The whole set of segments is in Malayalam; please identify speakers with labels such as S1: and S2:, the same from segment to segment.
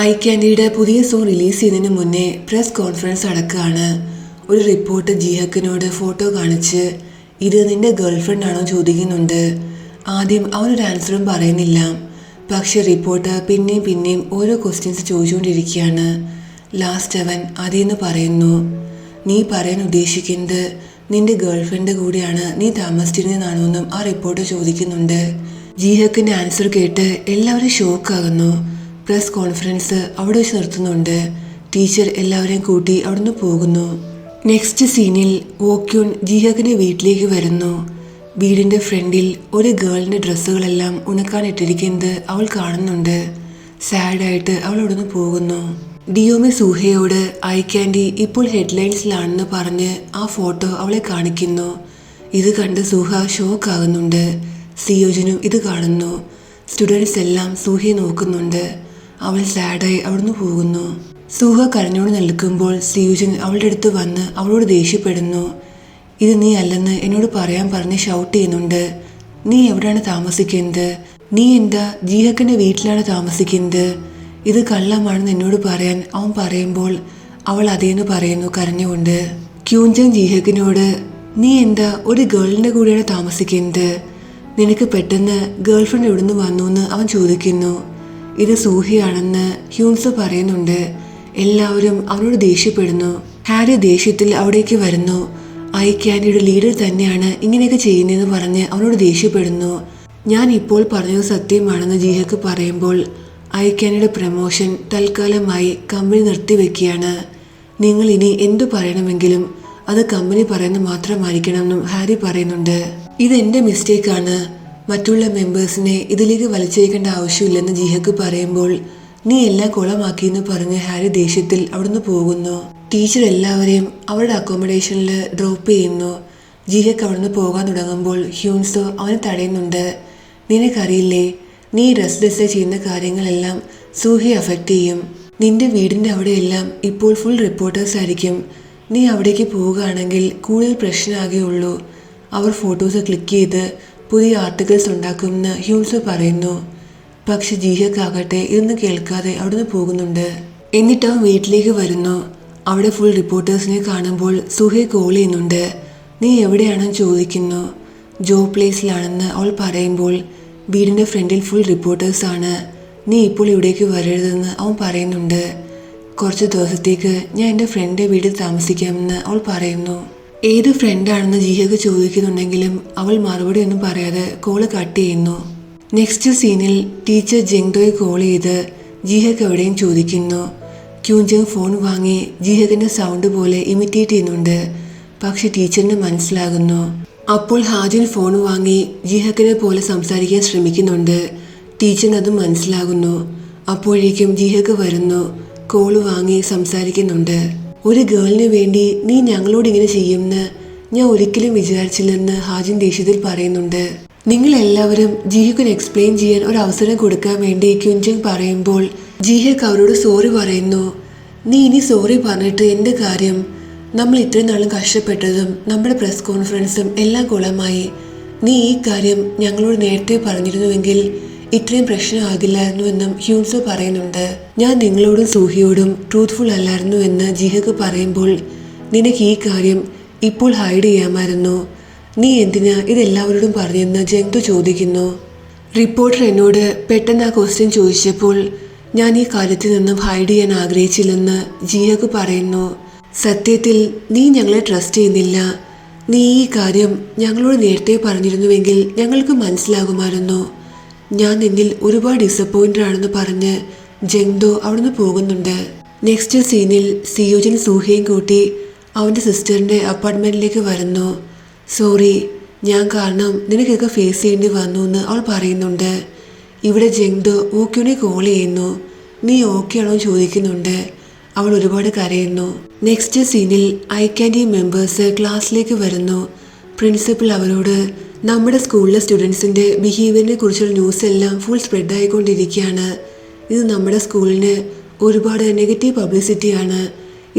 S1: ഐ ക്യാൻഡിയുടെ പുതിയ സോങ് റിലീസ് ചെയ്യുന്നതിന് മുന്നേ പ്രസ് കോൺഫറൻസ് നടക്കുകയാണ്. ഒരു റിപ്പോർട്ടർ ജിഹക്കിനോട് ഫോട്ടോ കാണിച്ച് ഇത് നിന്റെ ഗേൾഫ്രണ്ട് ആണോ ചോദിക്കുന്നുണ്ട്. ആദ്യം അവനൊരു ആൻസറും പറയുന്നില്ല. പക്ഷെ റിപ്പോർട്ടർ പിന്നെയും ഓരോ ക്വസ്റ്റ്യൻസ് ചോദിച്ചുകൊണ്ടിരിക്കുകയാണ്. ലാസ്റ്റ് അവൻ അതേന്ന് പറയുന്നു. നീ പറയാൻ ഉദ്ദേശിക്കുന്നത് നിന്റെ ഗേൾഫ്രണ്ട് കൂടിയാണ് നീ താമസിച്ചിരുന്നതാണോ എന്നും ആ റിപ്പോർട്ടർ ചോദിക്കുന്നുണ്ട്. ജിഹക്കിന്റെ ആൻസർ കേട്ട് എല്ലാവരും ഷോക്കാകുന്നു. പ്രസ് കോൺഫറൻസ് അവിടെ വെച്ച് നിർത്തുന്നുണ്ട്. ടീച്ചർ എല്ലാവരെയും കൂട്ടി അവിടുന്ന് പോകുന്നു. നെക്സ്റ്റ് സീനിൽ വോക്യൂൺ ജിഹക്കിന്റെ വീട്ടിലേക്ക് വരുന്നു. വീടിന്റെ ഫ്രണ്ടിൽ ഒരു ഗേളിന്റെ ഡ്രസ്സുകളെല്ലാം ഉണക്കാനിട്ടിരിക്കുന്നത് അവൾ കാണുന്നുണ്ട്. സാഡായിട്ട് അവൾ അവിടുന്ന് പോകുന്നു. ഡിയോമി സൂഹയോട് ഐ ക്യാൻഡി ഇപ്പോൾ ഹെഡ്ലൈൻസിലാണെന്ന് പറഞ്ഞ് ആ ഫോട്ടോ അവളെ കാണിക്കുന്നു. ഇത് കണ്ട് സൂഹ ഷോക്കാകുന്നുണ്ട്. സിയോജനും ഇത് കാണുന്നു. സ്റ്റുഡൻസ് എല്ലാം സൂഹയെ നോക്കുന്നുണ്ട്. അവൾ സാഡായി അവിടുന്ന് പോകുന്നു. സൂഹ കരഞ്ഞോട് നിൽക്കുമ്പോൾ സിയോജൻ അവളുടെ അടുത്ത് വന്ന് അവളോട് ദേഷ്യപ്പെടുന്നു. ഇത് നീ അല്ലെന്ന് എന്നോട് പറയാൻ പറഞ്ഞ് ഷൗട്ട് ചെയ്യുന്നുണ്ട്. നീ എവിടെയാണ് താമസിക്കുന്നത്? നീ എന്താ ജിഹക്കിന്റെ വീട്ടിലാണ് താമസിക്കുന്നത്? ഇത് കള്ളമാണെന്ന് എന്നോട് പറയാൻ അവൻ പറയുമ്പോൾ അവൾ അതേന്ന് പറയുന്നു കരഞ്ഞുകൊണ്ട്. ക്യൂൻജങ് ജിഹക്കിനോട് നീ എന്താ ഒരു ഗേളിന്റെ കൂടെയാണ് താമസിക്കുന്നത്? നിനക്ക് പെട്ടെന്ന് ഗേൾഫ്രണ്ട് എവിടുന്ന് വന്നു എന്ന് അവൻ ചോദിക്കുന്നു. ഇത് സൂഹയാണെന്ന് ഹ്യൂൻസ് പറയുന്നുണ്ട്. എല്ലാവരും അവനോട് ദേഷ്യപ്പെടുന്നു. ഹാരി ദേഷ്യത്തിൽ അവിടേക്ക് വരുന്നു. ഐ ക്യാൻഡിയുടെ ലീഡർ തന്നെയാണ് ഇങ്ങനെയൊക്കെ ചെയ്യുന്നതെന്ന് പറഞ്ഞ് അവനോട് ദേഷ്യപ്പെടുന്നു. ഞാൻ ഇപ്പോൾ പറഞ്ഞത് സത്യമാണെന്ന് ജിഹക്ക് പറയുമ്പോൾ ഐ ക്യാൻഡിയുടെ പ്രമോഷൻ തൽക്കാലമായി കമ്പനി നിർത്തിവെക്കുകയാണ്. നിങ്ങൾ ഇനി എന്തു പറയണമെങ്കിലും അത് കമ്പനി പറയുന്നത് മാത്രമായിരിക്കണമെന്നും ഹാരി പറയുന്നുണ്ട്. ഇതെന്റെ മിസ്റ്റേക്കാണ്. മറ്റുള്ള മെമ്പേഴ്സിനെ ഇതിലേക്ക് വലിച്ചേക്കേണ്ട ആവശ്യമില്ലെന്ന് ജിഹക്ക് പറയുമ്പോൾ നീ എല്ലാം കുളമാക്കിയെന്ന് പറഞ്ഞ് ഹാരി ദേഷ്യത്തിൽ അവിടുന്ന് പോകുന്നു. ടീച്ചർ എല്ലാവരെയും അവരുടെ അക്കോമഡേഷനിൽ ഡ്രോപ്പ് ചെയ്യുന്നു. ജിഹക്ക് അവിടുന്ന് പോകാൻ തുടങ്ങുമ്പോൾ ഹ്യൂൻസോ അവനെ തടയുന്നുണ്ട്. നിനക്കറിയില്ലേ, നീ റെസ്റ്റ്ലെസ് ചെയ്യുന്ന കാര്യങ്ങളെല്ലാം സൂഹയെ അഫക്റ്റ് ചെയ്യും. നിന്റെ വീടിന്റെ അവിടെയെല്ലാം ഇപ്പോൾ ഫുൾ റിപ്പോർട്ടേഴ്സ് ആയിരിക്കും. നീ അവിടേക്ക് പോവുകയാണെങ്കിൽ കൂടുതൽ പ്രശ്നമാകുകയുള്ളൂ. അവർ ഫോട്ടോസ് ക്ലിക്ക് ചെയ്ത് പുതിയ ആർട്ടിക്കിൾസ് ഉണ്ടാക്കുമെന്ന് ഹ്യൂൻസോ പറയുന്നു. പക്ഷെ ജിഹക്ക് ആകട്ടെ ഇതൊന്നും കേൾക്കാതെ അവിടുന്ന് പോകുന്നുണ്ട്. എന്നിട്ട് അവൻ വീട്ടിലേക്ക് വരുന്നു. അവിടെ ഫുൾ റിപ്പോർട്ടേഴ്സിനെ കാണുമ്പോൾ സുഹയെ കോൾ ചെയ്യുന്നുണ്ട്. നീ എവിടെയാണെന്ന് ചോദിക്കുന്നു. ജോ പ്ലേസിലാണെന്ന് അവൾ പറയുമ്പോൾ വീടിന്റെ ഫ്രണ്ടിൽ ഫുൾ റിപ്പോർട്ടേഴ്സാണ്. നീ ഇപ്പോൾ ഇവിടേക്ക് വരരുതെന്ന് അവൻ പറയുന്നുണ്ട്. കുറച്ച് ദിവസത്തേക്ക് ഞാൻ എൻ്റെ ഫ്രണ്ട് വീട്ടിൽ താമസിക്കാമെന്ന് അവൾ പറയുന്നു. ഏത് ഫ്രണ്ടാണെന്ന് ജിഹക്ക് ചോദിക്കുന്നുണ്ടെങ്കിലും അവൾ മറുപടി ഒന്നും പറയാതെ കോള് കട്ട് ചെയ്യുന്നു. നെക്സ്റ്റ് സീനിൽ ടീച്ചർ ജെങ്ഡോയെ കോൾ ചെയ്ത് ജിഹക്ക് എവിടെയും ചോദിക്കുന്നു. ക്യൂൻജങ് ഫോൺ വാങ്ങി ജിഹക്കിന്റെ സൗണ്ട് പോലെ ഇമിറ്റേറ്റ് ചെയ്യുന്നുണ്ട്. പക്ഷെ ടീച്ചറിന് മനസ്സിലാകുന്നു. അപ്പോൾ ഹാജിൻ ഫോൺ വാങ്ങി ജിഹക്കിനെ പോലെ സംസാരിക്കാൻ ശ്രമിക്കുന്നുണ്ട്. ടീച്ചറിന് അത് മനസ്സിലാകുന്നു. അപ്പോഴേക്കും ജിഹക്ക് വരുന്നു. കോള് വാങ്ങി സംസാരിക്കുന്നുണ്ട്. ഒരു ഗേളിന് വേണ്ടി നീ ഞങ്ങളോട് ഇങ്ങനെ ചെയ്യുമെന്ന് ഞാൻ ഒരിക്കലും വിചാരിച്ചില്ലെന്ന് ഹാജിൻ ദേഷ്യത്തിൽ പറയുന്നുണ്ട്. നിങ്ങൾ എല്ലാവരും ജിഹക്കിന് എക്സ്പ്ലെയിൻ ചെയ്യാൻ ഒരു അവസരം കൊടുക്കാൻ വേണ്ടി ക്യുൻജങ് പറയുമ്പോൾ ജിഹക്ക് അവരോട് സോറി പറയുന്നു. നീ ഇനി സോറി പറഞ്ഞിട്ട് എന്ത് കാര്യം? നമ്മൾ ഇത്രയും നാളും കഷ്ടപ്പെട്ടതും നമ്മുടെ പ്രസ് കോൺഫറൻസും എല്ലാം കുളമായി. നീ ഈ കാര്യം ഞങ്ങളോട് നേരത്തെ പറഞ്ഞിരുന്നുവെങ്കിൽ ഇത്രയും പ്രശ്നമാകില്ലായിരുന്നു എന്നും ഹ്യൂൻസോ പറയുന്നുണ്ട്. ഞാൻ നിങ്ങളോടും സൂഹിയോടും ട്രൂത്ത്ഫുൾ അല്ലായിരുന്നു എന്ന് ജിഹക്ക് പറയുമ്പോൾ നിനക്ക് ഈ കാര്യം ഇപ്പോൾ ഹൈഡ് ചെയ്യാമായിരുന്നു. നീ എന്തിനാ ഇതെല്ലാവരോടും പറഞ്ഞെന്ന് ജെങ്തു ചോദിക്കുന്നു. റിപ്പോർട്ടർ എന്നോട് പെട്ടെന്ന് ആ ക്വസ്റ്റ്യൻ ചോദിച്ചപ്പോൾ ഞാൻ ഈ കാര്യത്തിൽ നിന്നും ഹൈഡ് ചെയ്യാൻ ആഗ്രഹിച്ചില്ലെന്ന് ജിഹക്ക് പറയുന്നു. സത്യത്തിൽ നീ ഞങ്ങളെ ട്രസ്റ്റ് ചെയ്യുന്നില്ല. നീ ഈ കാര്യം ഞങ്ങളോട് നേരത്തെ പറഞ്ഞിരുന്നുവെങ്കിൽ ഞങ്ങൾക്ക് മനസ്സിലാകുമായിരുന്നു. ഞാൻ നിന്നിൽ ഒരുപാട് ഡിസപ്പോയിന്റഡ് ആണെന്ന് പറഞ്ഞ് ജെങ്ഡോ അവിടുന്ന് പോകുന്നുണ്ട്. നെക്സ്റ്റ് സീനിൽ സിയോജൻ സൂഹയും കൂട്ടി അവൻ്റെ സിസ്റ്ററിൻ്റെ അപ്പാർട്ട്മെന്റിലേക്ക് വരുന്നു. സോറി, ഞാൻ കാരണം നിനക്കൊക്കെ ഫേസ് ചെയ്യേണ്ടി വന്നു എന്ന് അവൾ പറയുന്നുണ്ട്. ഇവിടെ ജെങ്ഡോ ഓക്യൂനെ കോൾ ചെയ്യുന്നു. നീ ഓക്കെ ആണോ ചോദിക്കുന്നുണ്ട്. അവൾ ഒരുപാട് കരയുന്നു. നെക്സ്റ്റ് സീനിൽ ഐ ക്യാൻഡി മെമ്പേഴ്സ് ക്ലാസ്സിലേക്ക് വരുന്നു. പ്രിൻസിപ്പൽ അവരോട് നമ്മുടെ സ്കൂളിലെ സ്റ്റുഡൻസിൻ്റെ ബിഹേവിയറിനെ കുറിച്ചുള്ള ന്യൂസ് എല്ലാം ഫുൾ സ്പ്രെഡ് ആയിക്കൊണ്ടിരിക്കുകയാണ്. ഇത് നമ്മുടെ സ്കൂളിന് ഒരുപാട് നെഗറ്റീവ് പബ്ലിസിറ്റിയാണ്.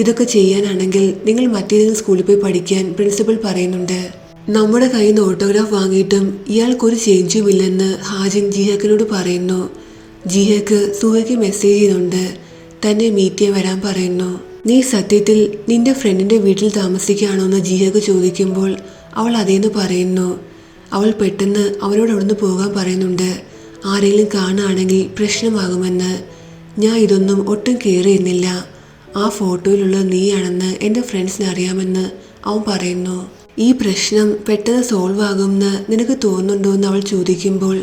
S1: ഇതൊക്കെ ചെയ്യാനാണെങ്കിൽ നിങ്ങൾ മറ്റേതെങ്കിലും സ്കൂളിൽ പോയി പഠിക്കാൻ പ്രിൻസിപ്പൽ പറയുന്നുണ്ട്. നമ്മുടെ കയ്യിൽ നിന്ന് ഓട്ടോഗ്രാഫ് വാങ്ങിയിട്ടും ഇയാൾക്കൊരു ചേഞ്ചും ഇല്ലെന്ന് ഹാജിൻ ജിഹക്കിനോട് പറയുന്നു. ജിഹക്ക് സുഹയ്ക്ക് മെസ്സേജ് ചെയ്യുന്നുണ്ട്. തന്നെ മീറ്റ് ചെയ്യാൻ വരാൻ പറയുന്നു. നീ സത്യത്തിൽ നിന്റെ ഫ്രണ്ടിന്റെ വീട്ടിൽ താമസിക്കുകയാണോ എന്ന് ജിഹക്ക് ചോദിക്കുമ്പോൾ അവൾ അതേന്ന് പറയുന്നു. അവൾ പെട്ടെന്ന് അവനോട് അവിടുന്ന് പോകാൻ പറയുന്നുണ്ട്. ആരെങ്കിലും കാണുകയാണെങ്കിൽ പ്രശ്നമാകുമെന്ന്. ഞാൻ ഇതൊന്നും ഒട്ടും കെയർ ചെയ്യുന്നില്ല. ആ ഫോട്ടോയിലുള്ള നീയാണെന്ന് എൻ്റെ ഫ്രണ്ട്സിന് അറിയാമെന്ന് അവൻ പറയുന്നു. ഈ പ്രശ്നം പെട്ടെന്ന് സോൾവ് ആകുമെന്ന് നിനക്ക് തോന്നുന്നുണ്ടോ എന്ന് അവൾ ചോദിക്കുമ്പോൾ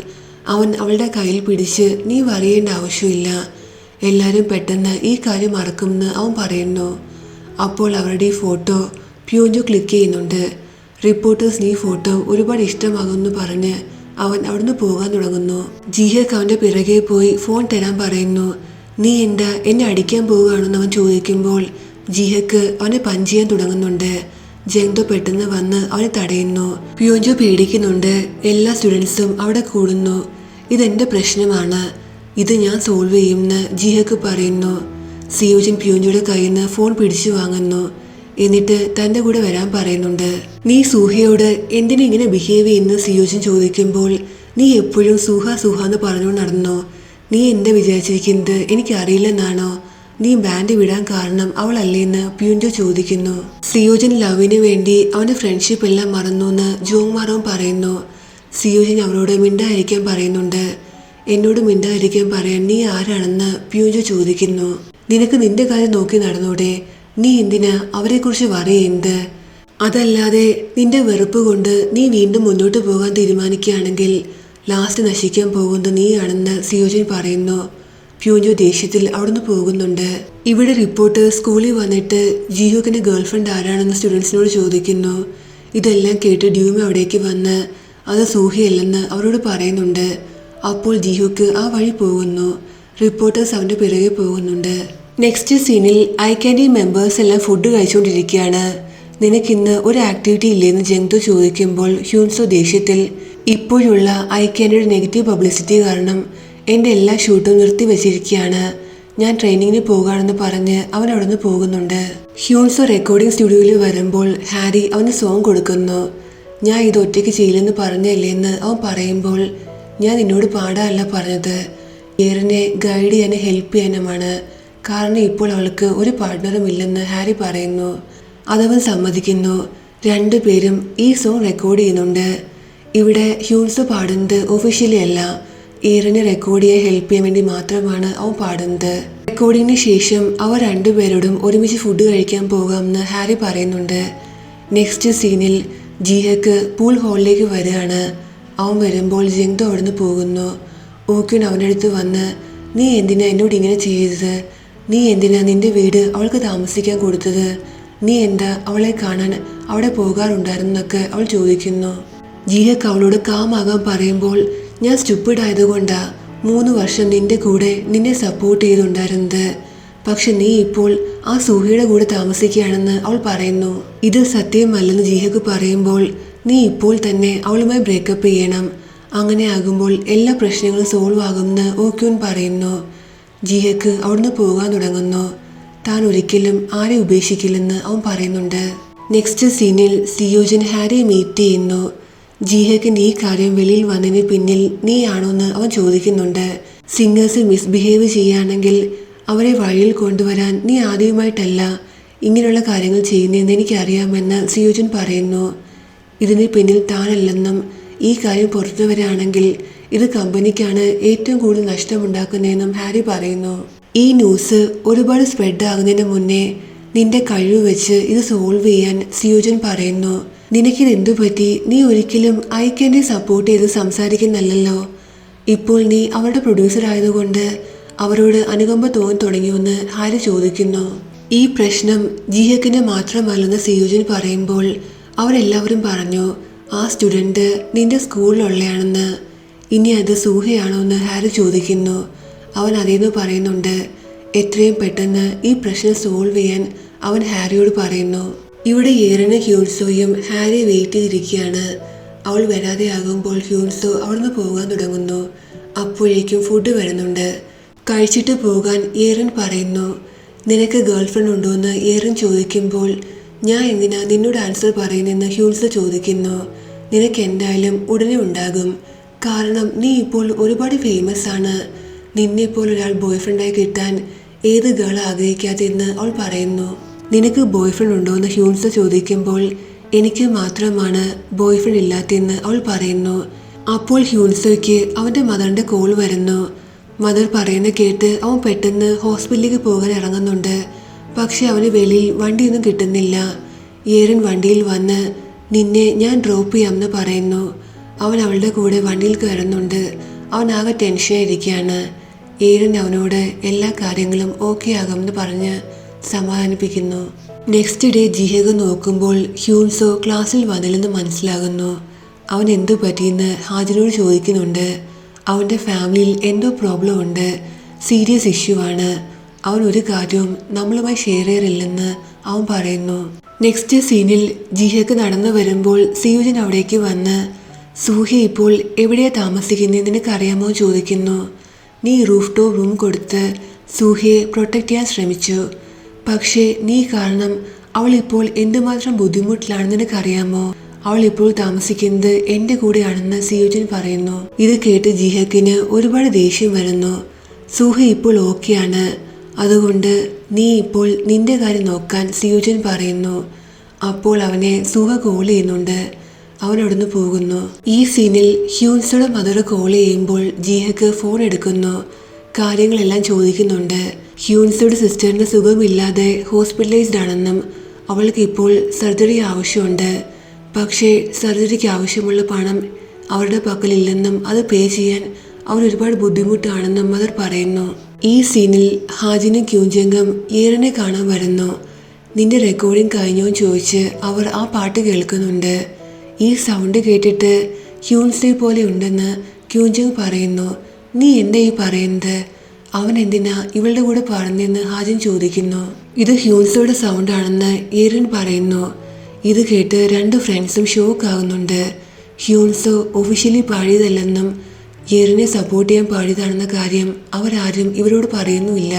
S1: അവൻ അവളുടെ കയ്യിൽ പിടിച്ച് നീ വറിയേണ്ട ആവശ്യമില്ല, എല്ലാവരും പെട്ടെന്ന് ഈ കാര്യം മറക്കുമെന്ന് അവൻ പറയുന്നു. അപ്പോൾ അവരുടെ ഈ ഫോട്ടോ പ്യൂഞ്ചോ ക്ലിക്ക് ചെയ്യുന്നുണ്ട്. റിപ്പോർട്ടേഴ്സിന് ഈ ഫോട്ടോ ഒരുപാട് ഇഷ്ടമാകുമെന്ന് പറഞ്ഞ് അവൻ അവിടുന്ന് പോകാൻ തുടങ്ങുന്നു. ജിഹക്ക് അവൻ്റെ പിറകെ പോയി ഫോൺ തരാൻ പറയുന്നു. നീ എന്താ എന്നെ അടിക്കാൻ പോവുകയാണെന്ന് അവൻ ചോദിക്കുമ്പോൾ ജിഹക്ക് അവനെ പഞ്ച് ചെയ്യാൻ തുടങ്ങുന്നുണ്ട്. ജെങ്തോ പെട്ടെന്ന് വന്ന് അവനെ തടയുന്നു. പ്യൂഞ്ചോ പേടിക്കുന്നുണ്ട്. എല്ലാ സ്റ്റുഡൻസും അവിടെ കൂടുന്നു. ഇതെന്റെ പ്രശ്നമാണ്, ഇത് ഞാൻ സോൾവ് ചെയ്യുമെന്ന് ജിഹക്ക് പറയുന്നു. സിയോജിൻ പ്യൂഞ്ചോയുടെ കയ്യിൽ നിന്ന് ഫോൺ പിടിച്ചു വാങ്ങുന്നു. എന്നിട്ട് തൻ്റെ കൂടെ വരാൻ പറയുന്നുണ്ട്. നീ സൂഹയോട് എന്തിനാ ഇങ്ങനെ ബിഹേവ് ചെയ്യുന്ന സിയോജിൻ ചോദിക്കുമ്പോൾ നീ എപ്പോഴും സൂഹ സൂഹ എന്ന് പറഞ്ഞു നടന്നോ? നീ എന്താ വിചാരിച്ചിരിക്കുന്നത് എനിക്കറിയില്ലെന്നാണോ? നീ ബാൻഡ് വിടാൻ കാരണം അവളല്ലേന്ന് പ്യൂഞ്ചോ ചോദിക്കുന്നു. സിയോജിൻ ലവിന് വേണ്ടി അവന്റെ ഫ്രണ്ട്ഷിപ്പ് എല്ലാം മറന്നു എന്ന് ജോങ്മാറോൻ പറയുന്നു. സിയോജിൻ അവരോട് മിണ്ടായിരിക്കാൻ പറയുന്നുണ്ട്. എന്നോട് മിണ്ടായിരിക്കാൻ പറയാൻ നീ ആരാണെന്ന് പ്യൂഞ്ചോ ചോദിക്കുന്നു. നിനക്ക് നിന്റെ കാര്യം നോക്കി നടന്നൂടെ? നീ എന്തിനാ അവരെക്കുറിച്ച് പറയുന്നത്? അതല്ലാതെ നിന്റെ വെറുപ്പ് കൊണ്ട് നീ വീണ്ടും മുന്നോട്ട് പോകാൻ തീരുമാനിക്കുകയാണെങ്കിൽ ലാസ്റ്റ് നശിക്കാൻ പോകുന്നത് നീയാണെന്ന് സിയോജിൻ പറയുന്നു. പ്യൂഞ്ചോ ദേഷ്യത്തിൽ അവിടുന്ന് പോകുന്നുണ്ട്. ഇവിടെ റിപ്പോർട്ടർ സ്കൂളിൽ വന്നിട്ട് ജിഹുക്കിന്റെ ഗേൾഫ്രണ്ട് ആരാണെന്ന് സ്റ്റുഡൻസിനോട് ചോദിക്കുന്നു. ഇതെല്ലാം കേട്ട് ഡ്യൂമ അവിടേക്ക് വന്ന് അത് സൂഹയല്ലെന്ന് അവരോട് പറയുന്നുണ്ട്. അപ്പോൾ ജിഹുക്ക് ആ വഴി പോകുന്നു. റിപ്പോർട്ടേഴ്സ് അവന്റെ പിറകെ പോകുന്നുണ്ട്. നെക്സ്റ്റ് സീനിൽ ഐ ക്യാൻഡി മെമ്പേഴ്സ് എല്ലാം ഫുഡ് കഴിച്ചുകൊണ്ടിരിക്കുകയാണ്. നിനക്കിന്ന് ഒരു ആക്ടിവിറ്റി ഇല്ലേന്ന് ജെങ്തോ ചോദിക്കുമ്പോൾ ഹ്യൂൻസോ ദേഷ്യത്തിൽ ഇപ്പോഴുള്ള ഐ ക്യാൻഡിയുടെ നെഗറ്റീവ് പബ്ലിസിറ്റി കാരണം എൻ്റെ എല്ലാ ഷൂട്ടും നിർത്തിവെച്ചിരിക്കുകയാണ്, ഞാൻ ട്രെയിനിങ്ങിന് പോകാണെന്ന് പറഞ്ഞ് അവൻ അവിടെ നിന്ന് പോകുന്നുണ്ട്. ഹ്യൂൻസോ റെക്കോർഡിംഗ് സ്റ്റുഡിയോയിൽ വരുമ്പോൾ ഹാരി അവന് സോങ് കൊടുക്കുന്നു. ഞാൻ ഇത് ഒറ്റയ്ക്ക് ചെയ്യില്ലെന്ന് പറഞ്ഞല്ലേന്ന് അവൻ പറയുമ്പോൾ ഞാൻ നിന്നോട് പാടാനല്ല പറഞ്ഞത്, ഏറിനെ ഗൈഡ് ചെയ്യാനും ഹെൽപ്പ് ചെയ്യാനുമാണ്. കാരണം ഇപ്പോൾ അവൾക്ക് ഒരു പാർട്ട്ണറും ഇല്ലെന്ന് ഹാരി പറയുന്നു. അതവൻ സമ്മതിക്കുന്നു. രണ്ടുപേരും ഈ സോങ് റെക്കോർഡ് ചെയ്യുന്നുണ്ട്. ഇവിടെ ഹ്യൂൻസോ പാടുന്നത് ഒഫീഷ്യലി അല്ല, ഏറിനെ റെക്കോർഡ് ചെയ്യാൻ ഹെൽപ്പ് ചെയ്യാൻ വേണ്ടി മാത്രമാണ് അവൻ പാടുന്നത്. റെക്കോർഡിങ്ങിന് ശേഷം അവർ രണ്ടുപേരോടും ഒരുമിച്ച് ഫുഡ് കഴിക്കാൻ പോകാമെന്ന് ഹാരി പറയുന്നുണ്ട്. നെക്സ്റ്റ് സീനിൽ ജിഹക്ക് പൂൾ ഹാളിലേക്ക് വരികയാണ്. അവൻ വരുമ്പോൾ ജെങ്തോ അവിടുന്ന് പോകുന്നു. ഓക്യുൻ അവൻ്റെ അടുത്ത് വന്ന് നീ എന്തിനാ എന്നോട് ഇങ്ങനെ ചെയ്തത്? നീ എന്തിനാ നിന്റെ വീട് അവൾക്ക് താമസിക്കാൻ കൊടുത്തത്? നീ എന്താ അവളെ കാണാൻ അവിടെ പോകാറുണ്ടായിരുന്നൊക്കെ അവൾ ചോദിക്കുന്നു. ജിഹക്ക് അവളോട് കാമാകാൻ പറയുമ്പോൾ ഞാൻ സ്റ്റുപ്പിഡ് ആയതുകൊണ്ടാ 3 വർഷം നിന്റെ കൂടെ നിന്നെ സപ്പോർട്ട് ചെയ്തുണ്ടായിരുന്നത്. പക്ഷെ നീ ഇപ്പോൾ ആ സൂഹയുടെ കൂടെ താമസിക്കുകയാണെന്ന് അവൾ പറയുന്നു. ഇത് സത്യമല്ലെന്ന് ജിഹക്ക് പറയുമ്പോൾ നീ ഇപ്പോൾ തന്നെ അവളുമായി ബ്രേക്കപ്പ് ചെയ്യണം, അങ്ങനെ ആകുമ്പോൾ എല്ലാ പ്രശ്നങ്ങളും സോൾവ് ആകുമെന്ന് ഓക്യുൻ പറയുന്നു. ജിഹക്ക് അവിടുന്ന് പോകാൻ തുടങ്ങുന്നു. താൻ ഒരിക്കലും ആരെ ഉപേക്ഷിക്കില്ലെന്ന് അവൻ പറയുന്നുണ്ട്. നെക്സ്റ്റ് സീനിൽ സിയോജിൻ ഹാരിയെ മീറ്റ് ചെയ്യുന്നു. ജിഹക്കിന്റെ ഈ കാര്യം വെളിയിൽ വന്നതിന് പിന്നിൽ നീയാണോ എന്ന് അവൻ ചോദിക്കുന്നുണ്ട്. സിംഗേഴ്സ് മിസ്ബിഹേവ് ചെയ്യുകയാണെങ്കിൽ അവരെ വഴിയിൽ കൊണ്ടുവരാൻ നീ ആദ്യമായിട്ടല്ല ഇങ്ങനെയുള്ള കാര്യങ്ങൾ ചെയ്യുന്നതെന്ന് എനിക്കറിയാമെന്ന് സിയോജിൻ പറയുന്നു. ഇതിന് പിന്നിൽ താനല്ലെന്നും ഈ കാര്യം പുറത്തു വരികയാണെങ്കിൽ ഇത് കമ്പനിക്കാണ് ഏറ്റവും കൂടുതൽ നഷ്ടമുണ്ടാക്കുന്നതെന്നും ഹാരി പറയുന്നു. ഈ ന്യൂസ് ഒരുപാട് സ്പ്രെഡ് ആകുന്നതിന് മുന്നേ നിന്റെ കഴിവ് വെച്ച് ഇത് സോൾവ് ചെയ്യാൻ സിയോജിൻ പറയുന്നു. നിനക്കിത് എന്തു പറ്റി? നീ ഒരിക്കലും ഐ ക്യാൻഡി സപ്പോർട്ട് ചെയ്ത് സംസാരിക്കുന്നല്ലോ. ഇപ്പോൾ നീ അവരുടെ പ്രൊഡ്യൂസർ ആയതുകൊണ്ട് അവരോട് അനുകമ്പ തോന്നി തുടങ്ങിയെന്ന് ഹാരി ചോദിക്കുന്നു. ഈ പ്രശ്നം ജിഹക്കിന് മാത്രമല്ലെന്ന് സിയോജിൻ പറയുമ്പോൾ അവരെല്ലാവരും പറഞ്ഞു ആ സ്റ്റുഡൻറ്റ് നിന്റെ സ്കൂളിലുള്ളയാണെന്ന്. ഇനി അത് സൂഹയാണോ എന്ന് ഹാരി ചോദിക്കുന്നു. അവൻ അതേന്ന് പറയുന്നുണ്ട്. എത്രയും പെട്ടെന്ന് ഈ പ്രശ്നം സോൾവ് ചെയ്യാൻ അവൻ ഹാരിയോട് പറയുന്നു. ഇവിടെ ഏറിന് ഹ്യൂൻസോയും ഹാരിയെ വെയിറ്റ് ചെയ്തിരിക്കുകയാണ്. അവൾ വരാതെയാകുമ്പോൾ ഹ്യൂൻസോ അവിടുന്ന് പോകാൻ തുടങ്ങുന്നു. അപ്പോഴേക്കും ഫുഡ് വരുന്നുണ്ട്. കഴിച്ചിട്ട് പോകാൻ ഏറിൻ പറയുന്നു. നിനക്ക് ഗേൾഫ്രണ്ട് ഉണ്ടോ എന്ന് ഏറിൻ ചോദിക്കുമ്പോൾ ഞാൻ എന്തിനാ നിന്നോട് ആൻസർ പറയുന്നതെന്ന് ഹ്യൂൻസോ ചോദിക്കുന്നു. നിനക്ക് എന്തായാലും ഉടനെ ഉണ്ടാകും, കാരണം നീ ഇപ്പോൾ ഒരുപാട് ഫേമസ് ആണ്. നിന്നെപ്പോൾ ഒരാൾ ബോയ് ഫ്രണ്ടായി കിട്ടാൻ ഏത് ഗേൾ ആഗ്രഹിക്കാത്തെന്ന് അവൾ പറയുന്നു. നിനക്ക് ബോയ് ഫ്രണ്ട് ഉണ്ടോ എന്ന് ഹ്യൂൻസോ ചോദിക്കുമ്പോൾ എനിക്ക് മാത്രമാണ് ബോയ് ഫ്രണ്ട് ഇല്ലാത്തെന്ന് അവൾ പറയുന്നു. അപ്പോൾ ഹ്യൂൻസോയ്ക്ക് അവൻ്റെ മദറിൻ്റെ കോൾ വരുന്നു. മദർ പറയുന്ന കേട്ട് അവൻ പെട്ടെന്ന് ഹോസ്പിറ്റലിലേക്ക് പോകാൻ ഇറങ്ങുന്നുണ്ട്. പക്ഷെ അവന് വെളിയിൽ വണ്ടിയൊന്നും കിട്ടുന്നില്ല. ഏരൻ വണ്ടിയിൽ വന്ന് നിന്നെ ഞാൻ ഡ്രോപ്പ് ചെയ്യാമെന്ന് പറയുന്നു. അവൻ അവളുടെ കൂടെ വണ്ടിയിൽ കയറുന്നുണ്ട്. അവൻ ആകെ ടെൻഷനായിരിക്കുകയാണ്. ഏരൻ അവനോട് എല്ലാ കാര്യങ്ങളും ഓക്കെ ആകുമെന്ന് പറഞ്ഞ് സമാധാനിപ്പിക്കുന്നു. നെക്സ്റ്റ് ഡേ ജിഹേഗ് നോക്കുമ്പോൾ ഹ്യൂൻസോ ക്ലാസ്സിൽ വന്നില്ലെന്ന് മനസ്സിലാകുന്നു. അവൻ എന്തു പറ്റിയെന്ന് ഹാജിനോട് ചോദിക്കുന്നുണ്ട്. അവൻ്റെ ഫാമിലിയിൽ എന്തോ പ്രോബ്ലം ഉണ്ട്, സീരിയസ് ഇഷ്യൂ ആണ്. അവൻ ഒരു കാര്യവും നമ്മളുമായി ഷെയർ ചെയ്യാറില്ലെന്ന് അവൻ പറയുന്നു. നെക്സ്റ്റ് സീനിൽ ജിഹേഗ് നടന്നു വരുമ്പോൾ സിയുജൻ അവിടേക്ക് വന്ന് സൂഹി ഇപ്പോൾ എവിടെയാ താമസിക്കുന്നത് നിനക്കറിയാമോ ചോദിക്കുന്നു. നീ റൂഫ് ടോപ്പ് റൂം കൊടുത്ത് സൂഹിയെ പ്രൊട്ടക്റ്റ് ചെയ്യാൻ ശ്രമിച്ചു. പക്ഷേ നീ കാരണം അവൾ ഇപ്പോൾ എന്തുമാത്രം ബുദ്ധിമുട്ടിലാണെന്ന് നിനക്കറിയാമോ? അവൾ ഇപ്പോൾ താമസിക്കുന്നത് എൻ്റെ കൂടെയാണെന്ന് സിയുജൻ പറയുന്നു. ഇത് കേട്ട് ജിഹക്കിന് ഒരുപാട് ദേഷ്യം വരുന്നു. സൂഹി ഇപ്പോൾ ഓക്കെയാണ്, അതുകൊണ്ട് നീ ഇപ്പോൾ നിന്റെ കാര്യം നോക്കാൻ സിയുജൻ പറയുന്നു. അപ്പോൾ അവനെ സൂഹ കോൾ ചെയ്യുന്നുണ്ട്. അവൻ അവിടുന്ന് പോകുന്നു. ഈ സീനിൽ ഹ്യൂൻസോടെ മദർ കോൾ ചെയ്യുമ്പോൾ ജിഹക്ക് ഫോൺ എടുക്കുന്നു. കാര്യങ്ങളെല്ലാം ചോദിക്കുന്നുണ്ട്. ഹ്യൂൻസോയുടെ സിസ്റ്ററിന് സുഖമില്ലാതെ ഹോസ്പിറ്റലൈസ്ഡ് ആണെന്നും അവൾക്ക് ഇപ്പോൾ സർജറി ആവശ്യമുണ്ട്. പക്ഷേ സർജറിക്ക് ആവശ്യമുള്ള പണം അവരുടെ പക്കലില്ലെന്നും അത് പേ ചെയ്യാൻ അവർ ഒരുപാട് ബുദ്ധിമുട്ടാണെന്നും മദർ പറയുന്നു. ഈ സീനിൽ ഹാജിനും ക്യൂഞ്ചെങ്കും ഏറിനെ കാണാൻ വരുന്നു. നിന്റെ റെക്കോർഡിംഗ് കഴിഞ്ഞോ ചോദിച്ച് അവർ ആ പാട്ട് കേൾക്കുന്നുണ്ട്. ഈ സൗണ്ട് കേട്ടിട്ട് ഹ്യൂൻസെ പോലെ ഉണ്ടെന്ന് ക്യൂഞ്ചെങ് പറയുന്നു. നീ എന്താ ഈ പറയുന്നത്? അവൻ എന്തിനാ ഇവളുടെ കൂടെ പറഞ്ഞെന്ന് ഹാജിൻ ചോദിക്കുന്നു. ഇത് ഹ്യൂൻസോയുടെ സൗണ്ട് ആണെന്ന് ഏറിൻ പറയുന്നു. ഇത് കേട്ട് രണ്ട് ഫ്രണ്ട്സും ഷോക്ക് ആകുന്നുണ്ട്. ഹ്യൂൻസോ ഒഫീഷ്യലി പാടിയതല്ലെന്നും ഏറിനെ സപ്പോർട്ട് ചെയ്യാൻ പാടിയതാണെന്ന കാര്യം അവരാരും ഇവരോട് പറയുന്നുമില്ല.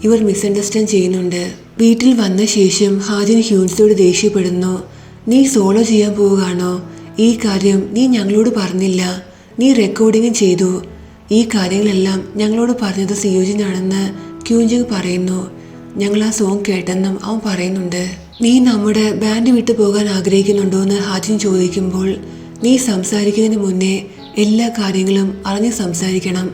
S1: ഇവർ മിസ്അണ്ടർസ്റ്റാൻഡ് ചെയ്യുന്നുണ്ട്. വീട്ടിൽ വന്ന ശേഷം ഹാജിൻ ഹ്യൂൻസോട് ദേഷ്യപ്പെടുന്നു. നീ സോളോ ചെയ്യാൻ പോവുകയാണോ? ഈ കാര്യം നീ ഞങ്ങളോട് പറഞ്ഞില്ല. നീ റെക്കോർഡിങ്ങും ചെയ്തു. ഈ കാര്യങ്ങളെല്ലാം ഞങ്ങളോട് പറഞ്ഞത് സിയോജിനാണെന്ന് ക്യൂഞ്ചിങ് പറയുന്നു. ഞങ്ങൾ ആ സോങ് കേട്ടെന്നും അവൻ പറയുന്നുണ്ട്. നീ നമ്മുടെ ബാൻഡ് വിട്ടു പോകാൻ ആഗ്രഹിക്കുന്നുണ്ടോ എന്ന് ഹാജിൻ ചോദിക്കുമ്പോൾ നീ സംസാരിക്കുന്നതിന് മുന്നേ എല്ലാ കാര്യങ്ങളും അറിഞ്ഞ് സംസാരിക്കണം.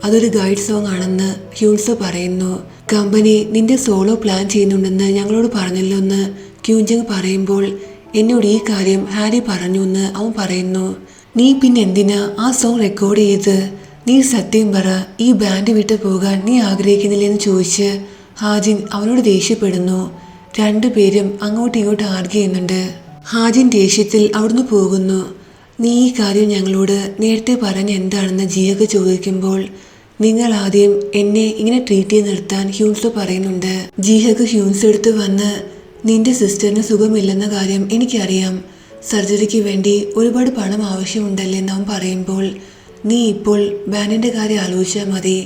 S1: അതൊരു ഗൈഡ് സോങ് ആണെന്ന് ഹ്യൂൻസോ പറയുന്നു. കമ്പനി നിന്റെ സോളോ പ്ലാൻ ചെയ്യുന്നുണ്ടെന്ന് ഞങ്ങളോട് പറഞ്ഞല്ലോ എന്ന് ക്യൂഞ്ചിങ് പറയുമ്പോൾ എന്നോട് ഈ കാര്യം ഹാരി പറഞ്ഞു എന്ന് അവൻ പറയുന്നു. നീ പിന്നെ എന്തിനാ ആ സോങ് റെക്കോർഡ് ചെയ്ത്? നീ സത്യം പറ, ഈ ബാൻഡ് വിട്ട് പോകാൻ നീ ആഗ്രഹിക്കുന്നില്ലെന്ന് ചോദിച്ച് ഹാജിൻ അവനോട് ദേഷ്യപ്പെടുന്നു. രണ്ടുപേരും അങ്ങോട്ടും ഇങ്ങോട്ടും ആർഗ്യ ചെയ്യുന്നുണ്ട്. ഹാജിൻ ദേഷ്യത്തിൽ അവിടുന്ന് പോകുന്നു. നീ ഈ കാര്യം ഞങ്ങളോട് നേരത്തെ പറഞ്ഞ എന്താണെന്ന് ജിയൊക്കെ ചോദിക്കുമ്പോൾ നിങ്ങൾ ആദ്യം എന്നെ ഇങ്ങനെ ട്രീറ്റ് ചെയ്ത് നിർത്താൻ ഹ്യൂൻസോ പറയുന്നുണ്ട്. ജിഹക്ക് ഹ്യൂൻസോ അടുത്ത് വന്ന് നിന്റെ സിസ്റ്ററിന് സുഖമില്ലെന്ന കാര്യം എനിക്കറിയാം, സർജറിക്ക് വേണ്ടി ഒരുപാട് പണം ആവശ്യമുണ്ടല്ലേ എന്ന് അവൻ പറയുമ്പോൾ നീ ഇപ്പോൾ ബാൻഡിൻ്റെ കാര്യം ആലോചിച്ചാൽ മതി,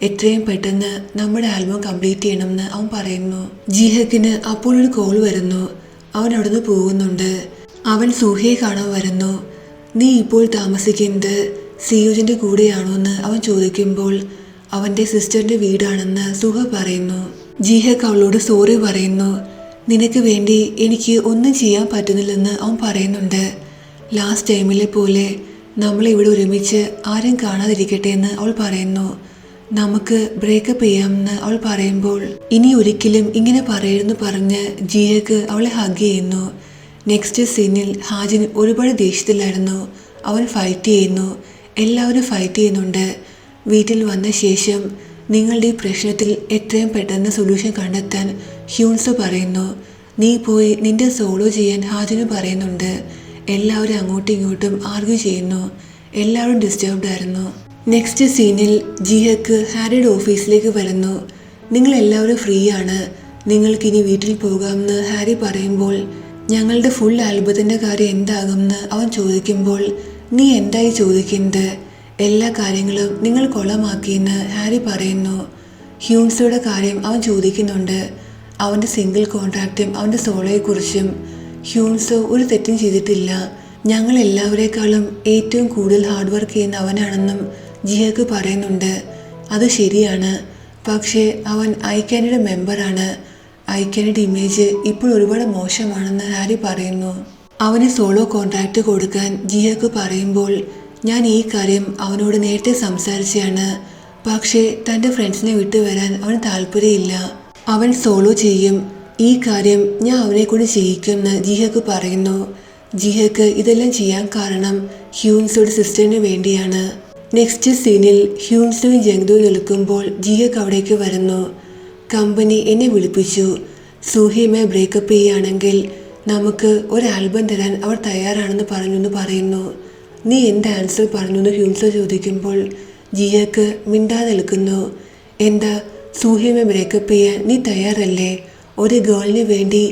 S1: എത്രയും പെട്ടെന്ന് നമ്മുടെ ആൽബം കംപ്ലീറ്റ് ചെയ്യണമെന്ന് അവൻ പറയുന്നു. ജിഹക്കിന് അപ്പോൾ ഒരു കോൾ വരുന്നു. അവൻ അവിടുന്ന് പോകുന്നുണ്ട്. അവൻ സൂഹയെ കാണാൻ വരുന്നു. നീ ഇപ്പോൾ താമസിക്കുന്നത് സിയുജിൻ്റെ കൂടെയാണോ എന്ന് അവൻ ചോദിക്കുമ്പോൾ അവൻ്റെ സിസ്റ്ററിൻ്റെ വീടാണെന്ന് സുഹ പറയുന്നു. ജിഹക്ക് അവളോട് സോറി പറയുന്നു. നിനക്ക് വേണ്ടി എനിക്ക് ഒന്നും ചെയ്യാൻ പറ്റുന്നില്ലെന്ന് അവൻ പറയുന്നുണ്ട്. ലാസ്റ്റ് ടൈമിലെ പോലെ നമ്മളിവിടെ ഒരുമിച്ച് ആരും കാണാതിരിക്കട്ടെ എന്ന് അവൾ പറയുന്നു. നമുക്ക് ബ്രേക്കപ്പ് ചെയ്യാമെന്ന് അവൾ പറയുമ്പോൾ ഇനി ഒരിക്കലും ഇങ്ങനെ പറയരുതെന്ന് പറഞ്ഞ് ജിഹക്ക് അവളെ ഹഗ് ചെയ്യുന്നു. നെക്സ്റ്റ് സീനിൽ ഹാജിൻ ഒരുപാട് ദേഷ്യത്തിലായിരുന്നു. അവൻ ഫൈറ്റ് ചെയ്യുന്നു. എല്ലാവരും ഫൈറ്റ് ചെയ്യുന്നുണ്ട്. വീട്ടിൽ വന്ന ശേഷം നിങ്ങളുടെ ഈ പ്രശ്നത്തിൽ എത്രയും പെട്ടെന്ന് സൊല്യൂഷൻ കണ്ടെത്താൻ ഹ്യൂൻസോ പറയുന്നു. നീ പോയി നിന്റെ സോളോ ചെയ്യാൻ ഹാജിന് പറയുന്നുണ്ട്. എല്ലാവരും അങ്ങോട്ടും ഇങ്ങോട്ടും ആർഗ്യൂ ചെയ്യുന്നു. എല്ലാവരും ഡിസ്റ്റർബ്ഡ് ആയിരുന്നു. നെക്സ്റ്റ് സീനിൽ ജിഹക്ക് ഹാരിയുടെ ഓഫീസിലേക്ക് വരുന്നു. നിങ്ങളെല്ലാവരും ഫ്രീ ആണ്, നിങ്ങൾക്കിനി വീട്ടിൽ പോകാമെന്ന് ഹാരി പറയുമ്പോൾ ഞങ്ങളുടെ ഫുൾ ആൽബത്തിൻ്റെ കാര്യം എന്താകുമെന്ന് അവൻ ചോദിക്കുമ്പോൾ നീ എന്തായി ചോദിക്കുന്നത്? എല്ലാ കാര്യങ്ങളും നിങ്ങൾ കൊളമാക്കിയെന്ന് ഹാരി പറയുന്നു. ഹ്യൂൻസോയുടെ കാര്യം അവൻ ചോദിക്കുന്നുണ്ട്. അവൻ്റെ സിംഗിൾ കോൺട്രാക്റ്റും അവൻ്റെ സോളോയെക്കുറിച്ചും. ഹ്യൂൻസോ ഒരു തെറ്റും ചെയ്തിട്ടില്ല. ഞങ്ങൾ എല്ലാവരേക്കാളും ഏറ്റവും കൂടുതൽ ഹാർഡ് വർക്ക് ചെയ്യുന്ന അവനാണെന്നും ജിഹക്ക് പറയുന്നുണ്ട്. അത് ശരിയാണ്, പക്ഷേ അവൻ ഐക്യാനിയുടെ മെമ്പറാണ്. ഐക്യാനിയുടെ ഇമേജ് ഇപ്പോൾ ഒരുപാട് മോശമാണെന്ന് ഹാരി പറയുന്നു. അവന് സോളോ കോൺട്രാക്റ്റ് കൊടുക്കാൻ ജിഹക്ക് പറയുമ്പോൾ ഞാൻ ഈ കാര്യം അവനോട് നേരത്തെ സംസാരിച്ചാണ്. പക്ഷേ തൻ്റെ ഫ്രണ്ട്സിനെ വിട്ടുവരാൻ അവന് താല്പര്യമില്ല. അവൻ സോളോ ചെയ്യും. ഈ കാര്യം ഞാൻ അവനെ കൊണ്ട് ചെയ്യിക്കുമെന്ന് ജിഹക്ക് പറയുന്നു. ജിഹക്ക് ഇതെല്ലാം ചെയ്യാൻ കാരണം ഹ്യൂൻസോയുടെ സിസ്റ്ററിന് വേണ്ടിയാണ്. നെക്സ്റ്റ് സീനിൽ ഹ്യൂൻസും ജങ്ദുവും നിൽക്കുമ്പോൾ ജിഹക്ക് അവിടേക്ക് വരുന്നു. കമ്പനി എന്നെ വിളിപ്പിച്ചു. സൂഹിയുമായി ബ്രേക്കപ്പ് ചെയ്യുകയാണെങ്കിൽ നമുക്ക് ഒരു ആൽബം തരാൻ അവർ തയ്യാറാണെന്ന് പറയുന്നു. നീ എൻ്റെ ആൻസർ പറഞ്ഞെന്ന് ഹ്യൂൻസോ ചോദിക്കുമ്പോൾ ജിഹക്ക് മിണ്ടാതെ നിൽക്കുന്നു. എന്താ സൂഹിയുമായി ബ്രേക്കപ്പ് ചെയ്യാൻ നീ തയ്യാറല്ലേ? ഒരു ഗേളിന് വേണ്ടി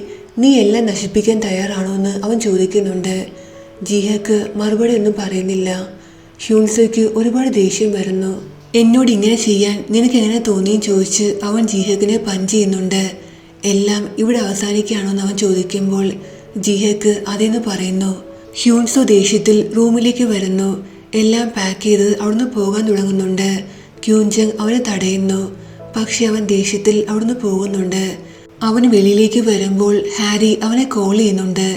S1: നീ എല്ലാം നശിപ്പിക്കാൻ തയ്യാറാണോ എന്ന് അവൻ ചോദിക്കുന്നുണ്ട്. ജിഹക്ക് മറുപടി ഒന്നും പറയുന്നില്ല. ഹ്യൂൻസോയ്ക്ക് ഒരുപാട് ദേഷ്യം വരുന്നു. എന്നോട് ഇങ്ങനെ ചെയ്യാൻ നിനക്ക് എങ്ങനെ തോന്നിയും ചോദിച്ച് അവൻ ജിഹക്കിനെ പഞ്ച് ചെയ്യുന്നുണ്ട്. എല്ലാം ഇവിടെ അവസാനിക്കുകയാണോ എന്ന് അവൻ ചോദിക്കുമ്പോൾ ജിഹക്ക് അതെന്ന് പറയുന്നു. ഹ്യൂൻസോ ദേഷ്യത്തിൽ റൂമിലേക്ക് വരുന്നു. എല്ലാം പാക്ക് ചെയ്ത് അവിടുന്ന് പോകാൻ തുടങ്ങുന്നുണ്ട്. ക്യൂൻജങ് അവനെ തടയുന്നു. പക്ഷെ അവൻ ദേഷ്യത്തിൽ അവിടുന്ന് പോകുന്നുണ്ട്. അവൻ വെളിയിലേക്ക് വരുമ്പോൾ ഹാരി അവനെ കോൾ ചെയ്യുന്നുണ്ട്.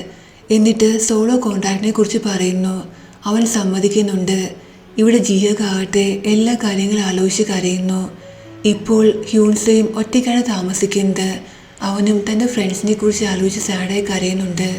S1: എന്നിട്ട് സോളോ കോൺട്രാക്റ്റിനെ കുറിച്ച് പറയുന്നു. അവൻ സമ്മതിക്കുന്നുണ്ട്. ഇവിടെ ജിഹക്ക് ആകട്ടെ എല്ലാ കാര്യങ്ങളും ആലോചിച്ച് കരയുന്നു. ഇപ്പോൾ ഹ്യൂൻസോയും ഒറ്റയ്ക്കാണ് താമസിക്കുന്നത്. അവനും തൻ്റെ ഫ്രണ്ട്സിനെ കുറിച്ച് ആലോചിച്ച് സാഡായി കരയുന്നുണ്ട്.